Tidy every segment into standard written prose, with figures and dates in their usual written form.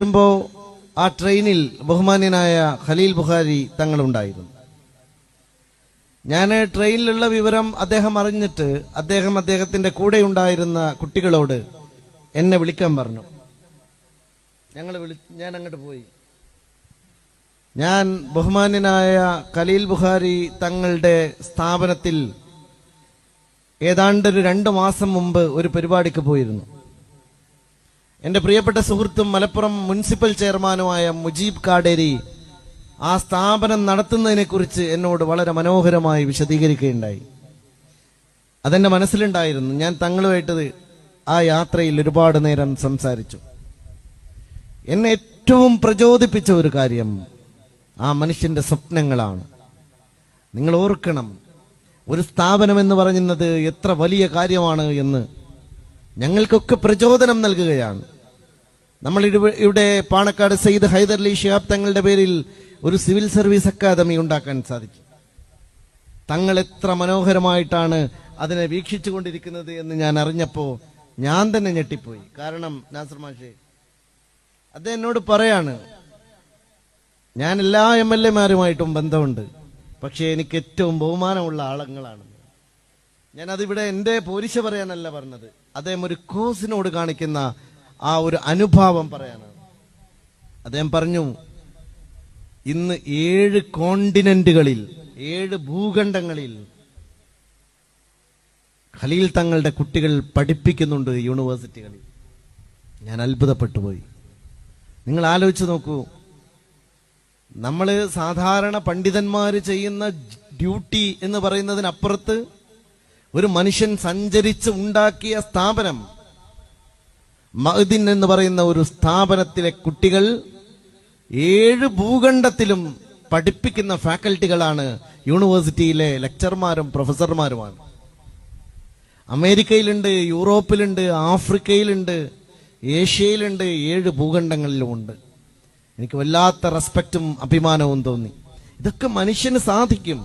വരുമ്പോൾ ആ ട്രെയിനിൽ ബഹുമാന്യനായ ഖലീൽ ബുഖാരി തങ്ങളുണ്ടായിരുന്നു. ഞാൻ ട്രെയിനിലുള്ള വിവരം അദ്ദേഹം അറിഞ്ഞിട്ട് അദ്ദേഹത്തിന്റെ കൂടെ ഉണ്ടായിരുന്ന കുട്ടികളോട് എന്നെ വിളിക്കാൻ പറഞ്ഞു. ഞാൻ അങ്ങോട്ട് പോയി. ഞാൻ ബഹുമാന്യനായ ഖലീൽ ബുഖാരി തങ്ങളുടെ സ്ഥാപനത്തിൽ ഏതാണ്ട് 2 മാസം മുമ്പ് ഒരു പരിപാടിക്ക് പോയിരുന്നു. എന്റെ പ്രിയപ്പെട്ട സുഹൃത്തും മലപ്പുറം മുനിസിപ്പൽ ചെയർമാനുമായ മുജീബ് കാടേരി ആ സ്ഥാപനം നടത്തുന്നതിനെ കുറിച്ച് എന്നോട് വളരെ മനോഹരമായി വിശദീകരിക്കുകയുണ്ടായി. അതെന്റെ മനസ്സിലുണ്ടായിരുന്നു. ഞാൻ തങ്ങളുമായിട്ട് ആ യാത്രയിൽ ഒരുപാട് നേരം സംസാരിച്ചു. എന്നെ ഏറ്റവും പ്രചോദിപ്പിച്ച ഒരു കാര്യം ആ മനുഷ്യന്റെ സ്വപ്നങ്ങളാണ്. നിങ്ങൾ ഓർക്കണം, ഒരു സ്ഥാപനം എന്ന് പറയുന്നത് എത്ര വലിയ കാര്യമാണ് എന്ന് ഞങ്ങൾക്കൊക്കെ പ്രചോദനം നൽകുകയാണ്. നമ്മൾ ഇവിടെ പാണക്കാട് സയ്യിദ് ഹൈദരലി ശിഹാബ് തങ്ങളുടെ പേരിൽ ഒരു സിവിൽ സർവീസ് അക്കാദമി ഉണ്ടാക്കാൻ സാധിക്കും. തങ്ങൾ എത്ര മനോഹരമായിട്ടാണ് അതിനെ വീക്ഷിച്ചു കൊണ്ടിരിക്കുന്നത് എന്ന് ഞാൻ അറിഞ്ഞപ്പോൾ ഞാൻ തന്നെ ഞെട്ടിപ്പോയി. കാരണം നാസർ മാഷേ അദ്ദേഹം എന്നോട് പറയാണ്, ഞാൻ എല്ലാ MLA-മാരുമായിട്ടും ബന്ധമുണ്ട്, പക്ഷേ എനിക്ക് ഏറ്റവും ബഹുമാനമുള്ള ആളുകളാണ്. ഞാനതിവിടെ എൻ്റെ പോരിശ പറയാനല്ല പറഞ്ഞത്, അദ്ദേഹം ഒരു കോസിനോട് കാണിക്കുന്ന ആ ഒരു അനുഭാവം പറയാനാണ്. അദ്ദേഹം പറഞ്ഞു, ഇന്ന് 7 കോണ്ടിനെന്റുകളിൽ 7 ഭൂഖണ്ഡങ്ങളിൽ ഖലീൽ തങ്ങളുടെ കുട്ടികൾ പഠിപ്പിക്കുന്നുണ്ട് യൂണിവേഴ്സിറ്റികളിൽ. ഞാൻ അത്ഭുതപ്പെട്ടു പോയി. നിങ്ങൾ ആലോചിച്ച് നോക്കൂ, നമ്മൾ സാധാരണ പണ്ഡിതന്മാർ ചെയ്യുന്ന ഡ്യൂട്ടി എന്ന് പറയുന്നതിനപ്പുറത്ത് ഒരു മനുഷ്യൻ സഞ്ചരിച്ച് ഉണ്ടാക്കിയ സ്ഥാപനം, മഅ്ദിൻ എന്ന് പറയുന്ന ഒരു സ്ഥാപനത്തിലെ കുട്ടികൾ 7 ഭൂഖണ്ഡത്തിലും പഠിപ്പിക്കുന്ന ഫാക്കൽറ്റികളാണ് യൂണിവേഴ്സിറ്റിയിലെ ലെക്ചർമാരും പ്രൊഫസർമാരുമാണ്. അമേരിക്കയിലുണ്ട്, യൂറോപ്പിലുണ്ട്, ആഫ്രിക്കയിലുണ്ട്, ഏഷ്യയിലുണ്ട്, 7 ഭൂഖണ്ഡങ്ങളിലുമുണ്ട്. എനിക്ക് വല്ലാത്ത റെസ്പെക്റ്റും അഭിമാനവും തോന്നി. ഇതൊക്കെ മനുഷ്യന് സാധിക്കും.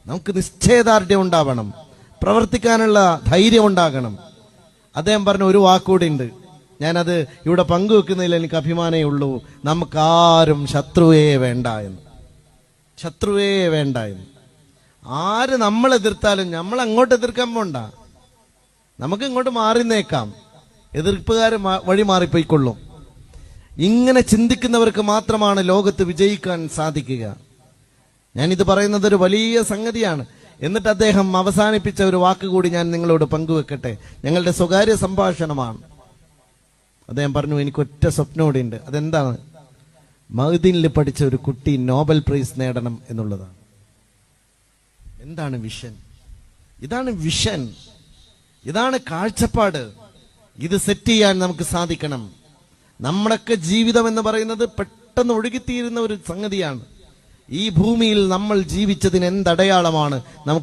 നമുക്ക് നിശ്ചയദാർഢ്യം ഉണ്ടാവണം, പ്രവർത്തിക്കാനുള്ള ധൈര്യം ഉണ്ടാകണം. അദ്ദേഹം പറഞ്ഞ ഒരു വാക്കുകൂടി ഉണ്ട്, ഞാനത് ഇവിടെ പങ്കുവെക്കുന്നതിൽ എനിക്ക് അഭിമാനമേ ഉള്ളൂ. നമുക്കാരും ശത്രുവേ വേണ്ട എന്ന്. ശത്രുവേ വേണ്ട എന്ന്. ആര് നമ്മൾ എതിർത്താലും നമ്മൾ അങ്ങോട്ട് എതിർക്കാൻ പോണ്ട, നമുക്ക് ഇങ്ങോട്ട് മാറിന്നേക്കാം. എതിർപ്പുകാർ വഴി മാറിപ്പോയിക്കൊള്ളും. ഇങ്ങനെ ചിന്തിക്കുന്നവർക്ക് മാത്രമാണ് ലോകത്ത് വിജയിക്കാൻ സാധിക്കുക. ഞാനിത് പറയുന്നത് ഒരു വലിയ സംഗതിയാണ്. എന്നിട്ട് അദ്ദേഹം അവസാനിപ്പിച്ച ഒരു വാക്കുകൂടി ഞാൻ നിങ്ങളോട് പങ്കുവെക്കട്ടെ. ഞങ്ങളുടെ സ്വകാര്യ സംഭാഷണമാണ്. അദ്ദേഹം പറഞ്ഞു, എനിക്കൊറ്റ സ്വപ്നോടെ ഉണ്ട്. അതെന്താണ്? മഅ്ദിനിൽ പഠിച്ച ഒരു കുട്ടി നോബൽ പ്രൈസ് നേടണം എന്നുള്ളതാണ്. എന്താണ് വിഷൻ? ഇതാണ് വിഷൻ, ഇതാണ് കാഴ്ചപ്പാട്. ഇത് സെറ്റ് ചെയ്യാൻ നമുക്ക് സാധിക്കണം. നമ്മുടെയൊക്കെ ജീവിതം എന്ന് പറയുന്നത് പെട്ടെന്ന് ഒഴുകിത്തീരുന്ന ഒരു സംഗതിയാണ്. ഈ ഭൂമിയിൽ നമ്മൾ ജീവിച്ചതിന് എന്തടയാളമാണ് നമുക്ക്